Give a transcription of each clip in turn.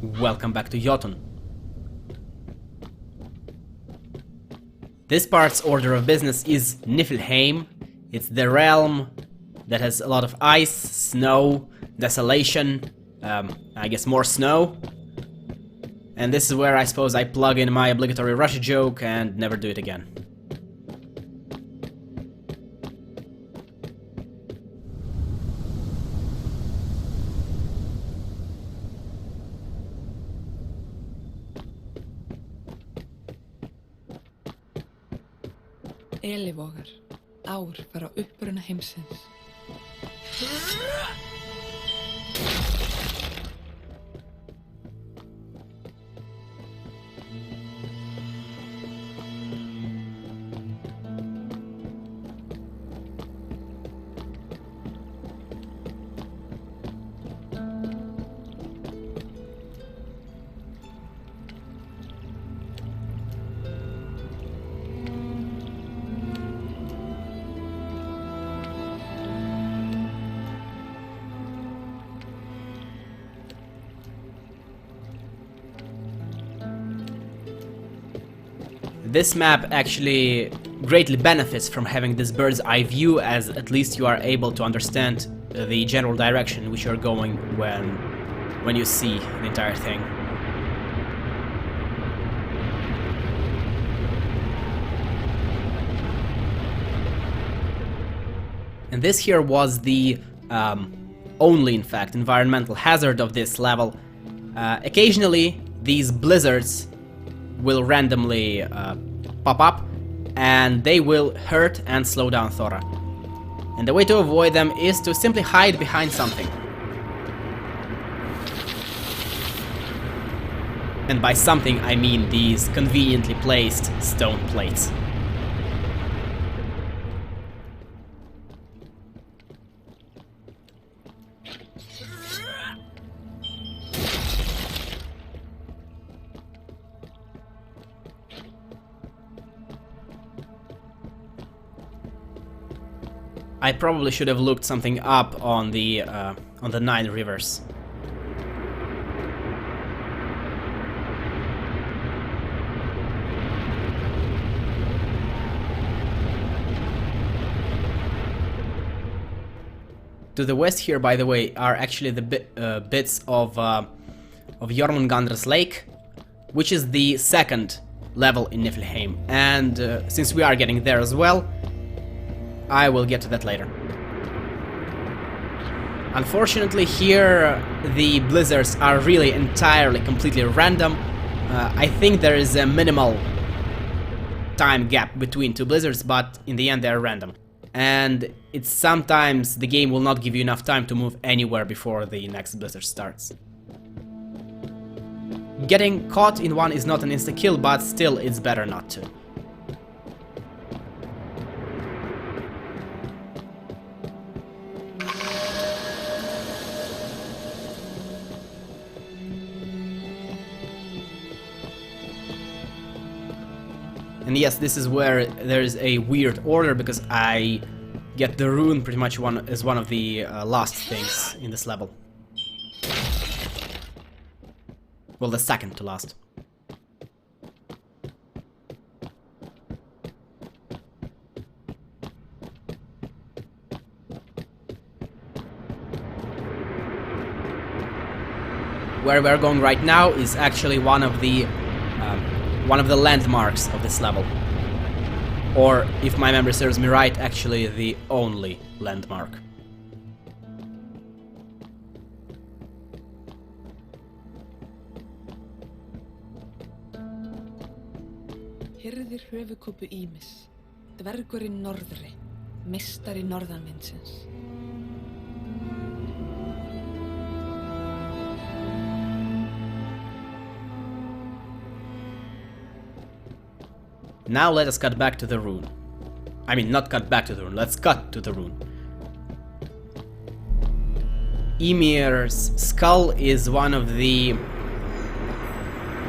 Welcome back to Jotun. This part's order of business is Niflheim. It's the realm that has a lot of ice, snow, desolation, I guess more snow. And this is where I suppose I plug in my obligatory Russia joke and never do it again. Elivogar, ár fara á uppruna heimsins. This map actually greatly benefits from having this bird's eye view, as at least you are able to understand the general direction in which you're going when you see the entire thing. And this here was the only, in fact, environmental hazard of this level. Occasionally, these blizzards will randomly pop up, and they will hurt and slow down Thora. And the way to avoid them is to simply hide behind something. And by something I mean these conveniently placed stone plates. I probably should have looked something up on the 9 rivers. To the west here, by the way, are actually the bits of Jormundgandr's lake, which is the second level in Niflheim. And since we are getting there as well, I will get to that later. Unfortunately, here the blizzards are really entirely, completely random. I think there is a minimal time gap between two blizzards, but in the end they are random. And it's sometimes the game will not give you enough time to move anywhere before the next blizzard starts. Getting caught in one is not an insta-kill, but still it's better not to. And yes, this is where there is a weird order, because I get the rune pretty much as one of the last things in this level. Well, the second to last. Where we're going right now is actually one of the landmarks of this level. Or, if my memory serves me right, actually the only landmark. Hirðir höfuðkúpu ýmis, dvergur í norðri, meistari norðanvindsins. Now let us cut back to the rune. I mean, not cut back to the rune, let's cut to the rune. Ymir's skull is one of the...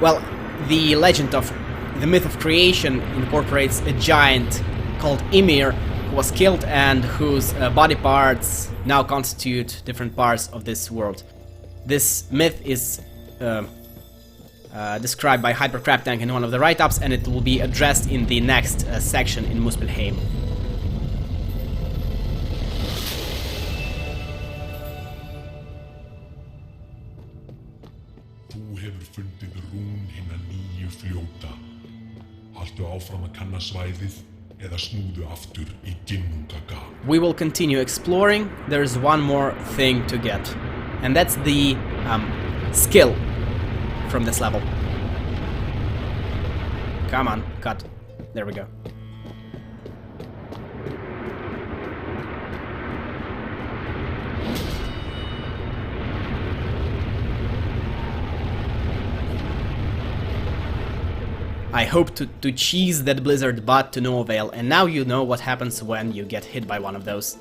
Well, the legend of the myth of creation incorporates a giant called Ymir, who was killed and whose body parts now constitute different parts of this world. This myth is described by Hypercraptank in one of the write-ups, and it will be addressed in the next section in Muspelheim. Þú hefur fundið rún hinna 9 fljóta. Haltu áfram að kanna svæðið eða snúðu aftur í Jormundgandr. We will continue exploring. There's one more thing to get, and that's the skill from this level. Come on, cut. There we go. I hope to cheese that blizzard, but to no avail, and now you know what happens when you get hit by one of those.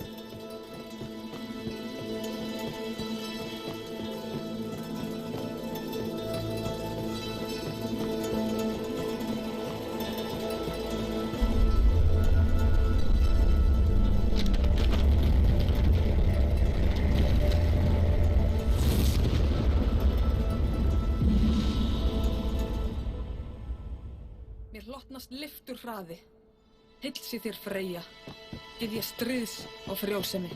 Mér hlotnast lyftur hraði. Heilsi þér Freyja. Gef ég stríðs og frjósemi.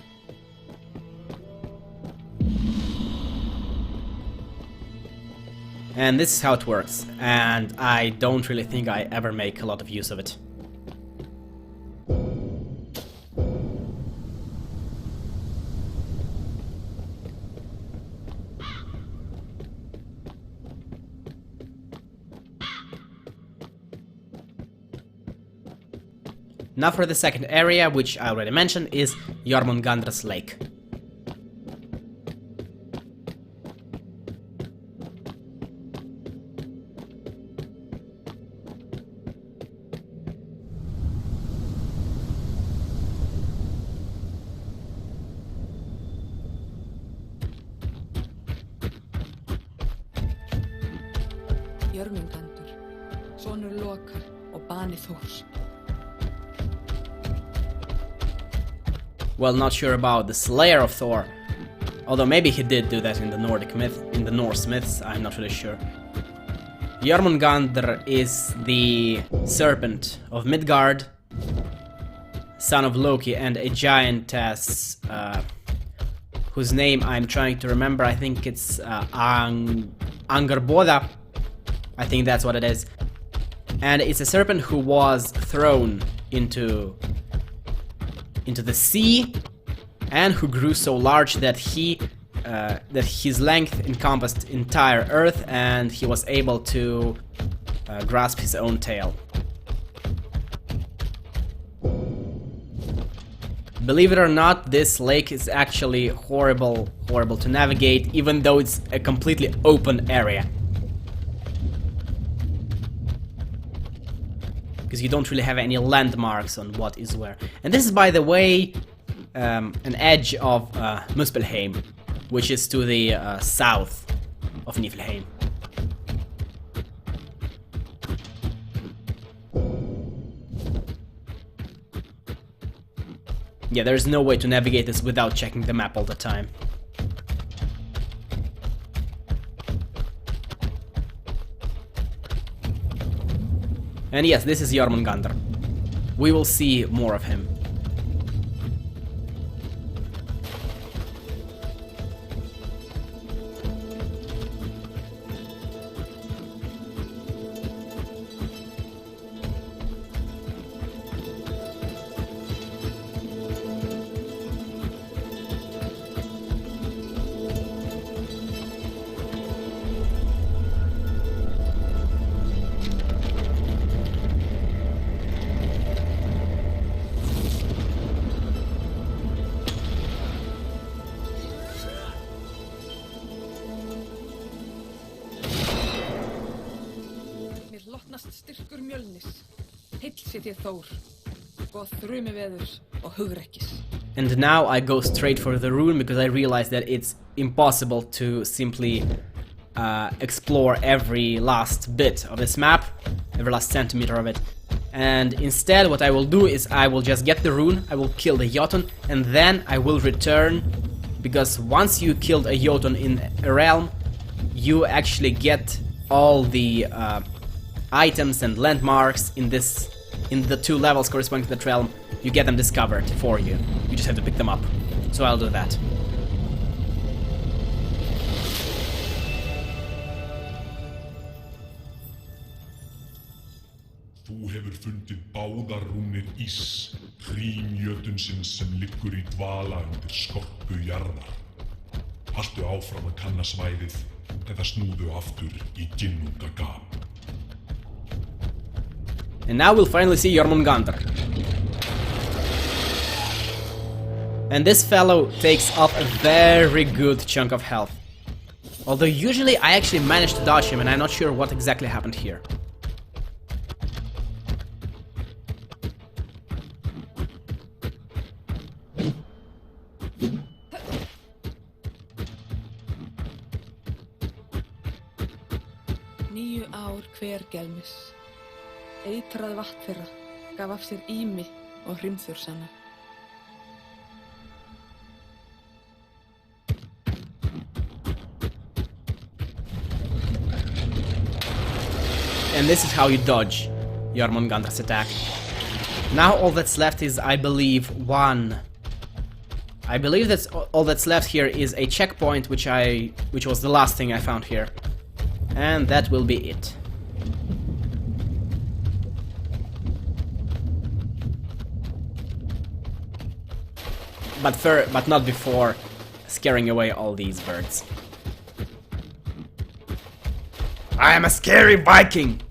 And this is how it works, and I don't really think I ever make a lot of use of it. Now for the second area, which I already mentioned, is Jormundgandr's lake. Jormundgandr, sonur Lokar og bani Þórs. Well, not sure about the Slayer of Thor, although maybe he did do that in the Nordic myth, in the Norse myths, I'm not really sure. Jormungandr is the serpent of Midgard, son of Loki, and a giantess whose name I'm trying to remember. I think it's Angerboda. I think that's what it is. And it's a serpent who was thrown into the sea, and who grew so large that that his length encompassed entire Earth, and he was able to grasp his own tail. Believe it or not, this lake is actually horrible to navigate, even though it's a completely open area. Because you don't really have any landmarks on what is where. And this is, by the way, an edge of Muspelheim, which is to the south of Niflheim. Yeah, there's no way to navigate this without checking the map all the time. And yes, this is Jormungandr. We will see more of him. Hlotnast styrkur Mjölnis, heilsi þér Þór, og þrumiveðurs og hugrekkis. And now I go straight for the rune because I realize that it's impossible to simply explore every last bit of this map, every last centimeter of it. And instead what I will do is I will just get the rune, I will kill the Jotun, and then I will return, because once you killed a Jotun in a realm, you actually get all the items and landmarks in the 2 levels corresponding to that realm, you get them discovered for you. You just have to pick them up. So I'll do that. Þú hefur fundið báðar rúnir Ís, hrím jötunsins sem liggur í dvala undir skorpu jarðar. Haltu áfram að kanna svæðið eða snúðu aftur í Jormundgandr. And now we'll finally see Jormundgandr. And this fellow takes off a very good chunk of health. Although usually I actually manage to dodge him, and I'm not sure what exactly happened here. Níu ár hvergelmis. Eitrað vatn þeirra gaf af sér ími og hrimþursanna. And this is how you dodge Jormungandr's attack. Now all that's left is, I believe, that's all that's left here is a checkpoint, which was the last thing I found here. And that will be it. But not before scaring away all these birds. I am a scary Viking!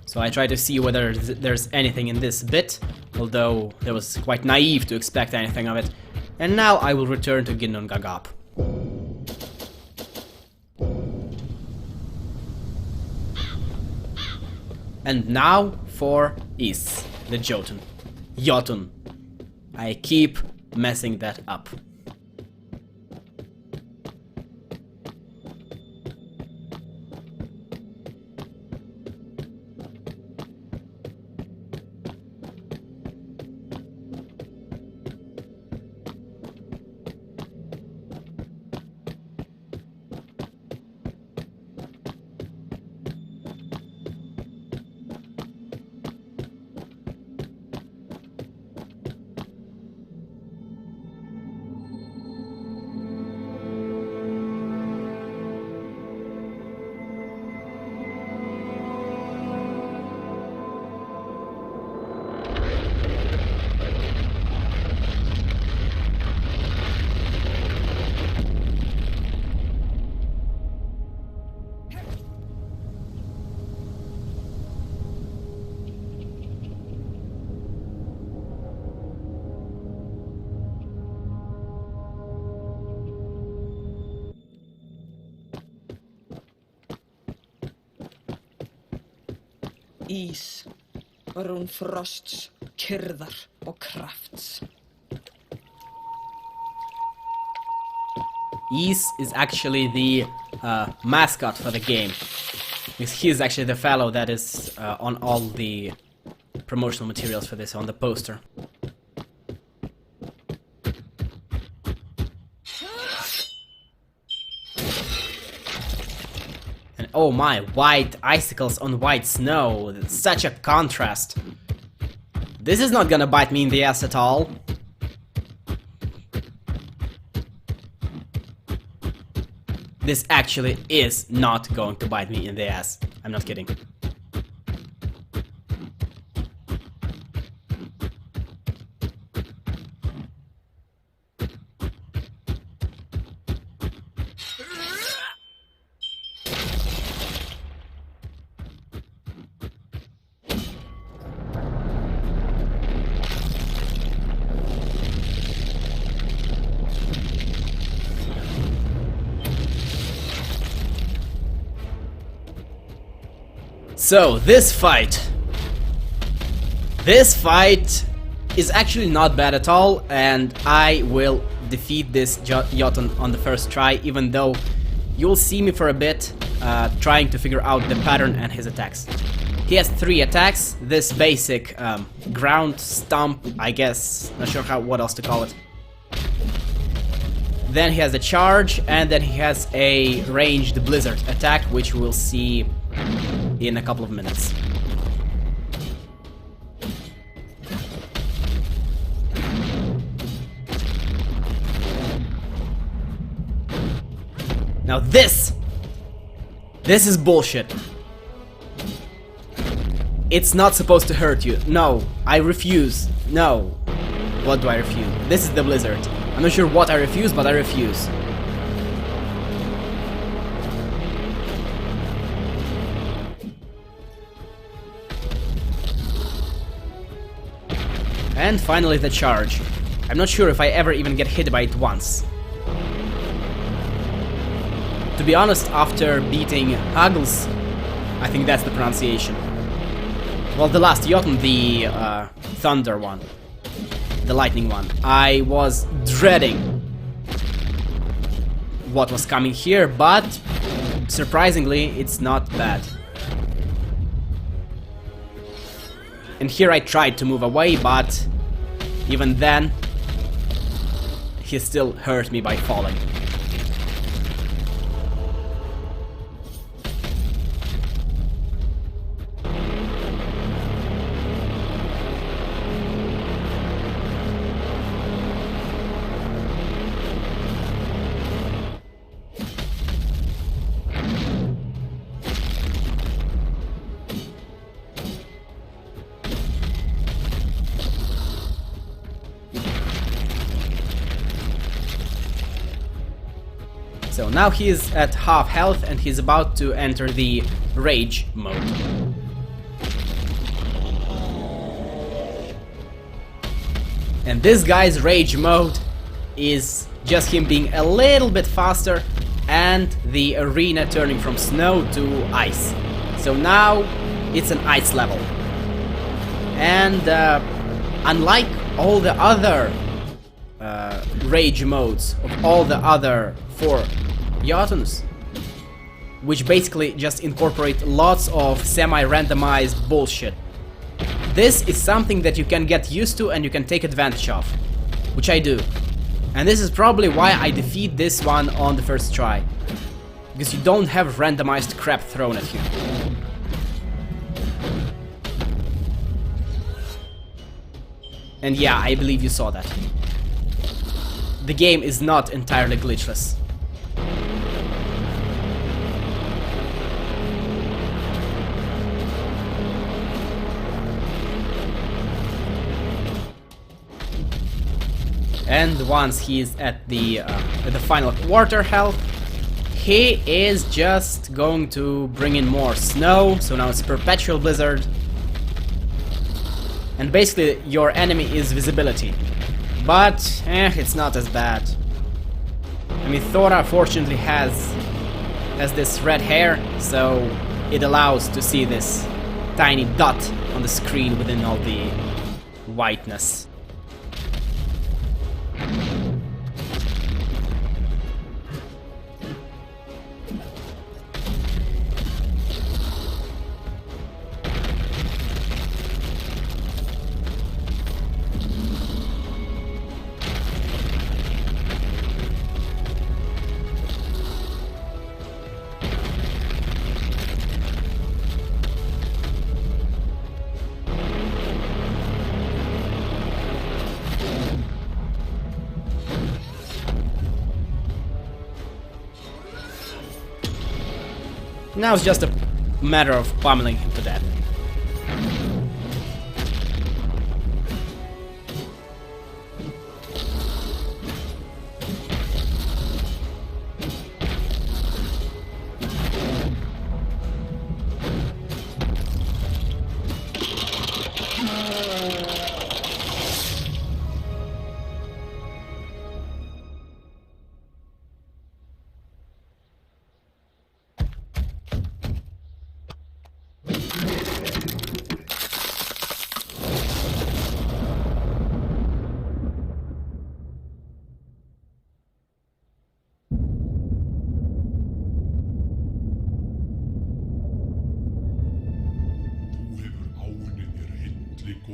So I try to see whether there's anything in this bit, although that was quite naive to expect anything of it. And now I will return to Jormungandr. And now for Is, the Jotun. Jotun. I keep messing that up. Ís, rún frosts, kyrðar og krafts. Is is actually the mascot for the game. He's actually the fellow that is on all the promotional materials for this, on the poster. And oh my, white icicles on white snow, it's such a contrast. This is not gonna bite me in the ass at all. This actually is not going to bite me in the ass. I'm not kidding. So, this fight is actually not bad at all, and I will defeat this Jotun on the first try, even though you'll see me for a bit trying to figure out the pattern and his attacks. He has 3 attacks, this basic ground stomp, I guess, not sure what else to call it. Then he has a charge, and then he has a ranged blizzard attack, which we'll see in a couple of minutes. Now this is bullshit. It's not supposed to hurt you. No, I refuse. No. What do I refuse? This is the blizzard. I'm not sure what I refuse, but I refuse. And finally the charge. I'm not sure if I ever even get hit by it once. To be honest, after beating Haggles, I think that's the pronunciation. Well, the last Jotun, the thunder one, the lightning one, I was dreading what was coming here, but surprisingly, it's not bad. And here I tried to move away, but even then, he still hurt me by falling. So now he is at half health and he's about to enter the rage mode. And this guy's rage mode is just him being a little bit faster and the arena turning from snow to ice. So now it's an ice level. And unlike all the other rage modes of all the other 4 Jotuns, which basically just incorporate lots of semi-randomized bullshit, this is something that you can get used to and you can take advantage of, which I do. And this is probably why I defeat this one on the first try, because you don't have randomized crap thrown at you. And yeah, I believe you saw that. The game is not entirely glitchless. And once he is at the final quarter health, he is just going to bring in more snow. So now it's perpetual blizzard. And basically your enemy is visibility. But it's not as bad. I mean, Thora fortunately has this red hair, so it allows to see this tiny dot on the screen within all the whiteness. Now it's just a matter of pummeling him to death.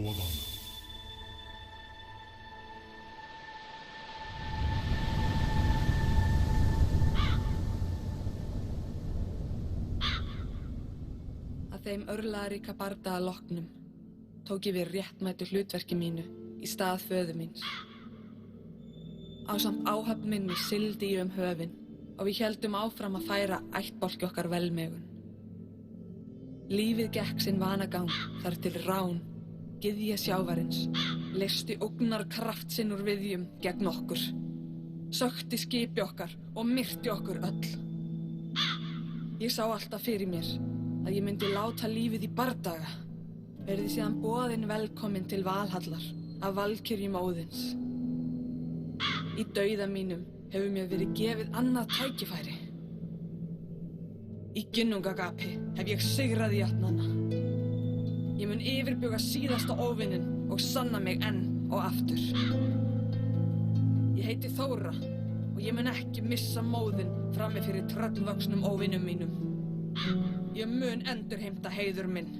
goðanna. Að þeim örlaðaríka bardaga loknum tók ég við réttmætu hlutverki mínu í stað föður míns. Ásamt áhöfn minni sigldi ég höfin og við héldum áfram að færa ættbálki okkar velmegun. Lífið gekk sinn vanagang þar til rán, gyðja sjávarins, leysti ógnarkraft sinn úr viðjum gegn okkur, sökti skipi okkar og myrti okkur öll. Ég sá alltaf fyrir mér að ég myndi láta lífið í bardaga, verði síðan boðin velkomin til Valhallar af valkyrjum Óðins. Í dauða mínum hefur mér verið gefið annað tækifæri. Í ginnungagapi hef ég sigrað játnana. Ég mun yfirbuga síðasta óvinnin og sanna mig enn og aftur. Ég heiti Þóra og ég mun ekki missa móðinn frammi fyrir tröllvöxnum óvinnum mínum. Ég mun endurheimta heiður minn.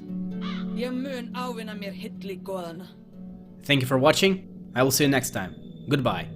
Ég mun ávinna mér hylli goðanna. Thank you for watching. I will see you next time. Goodbye.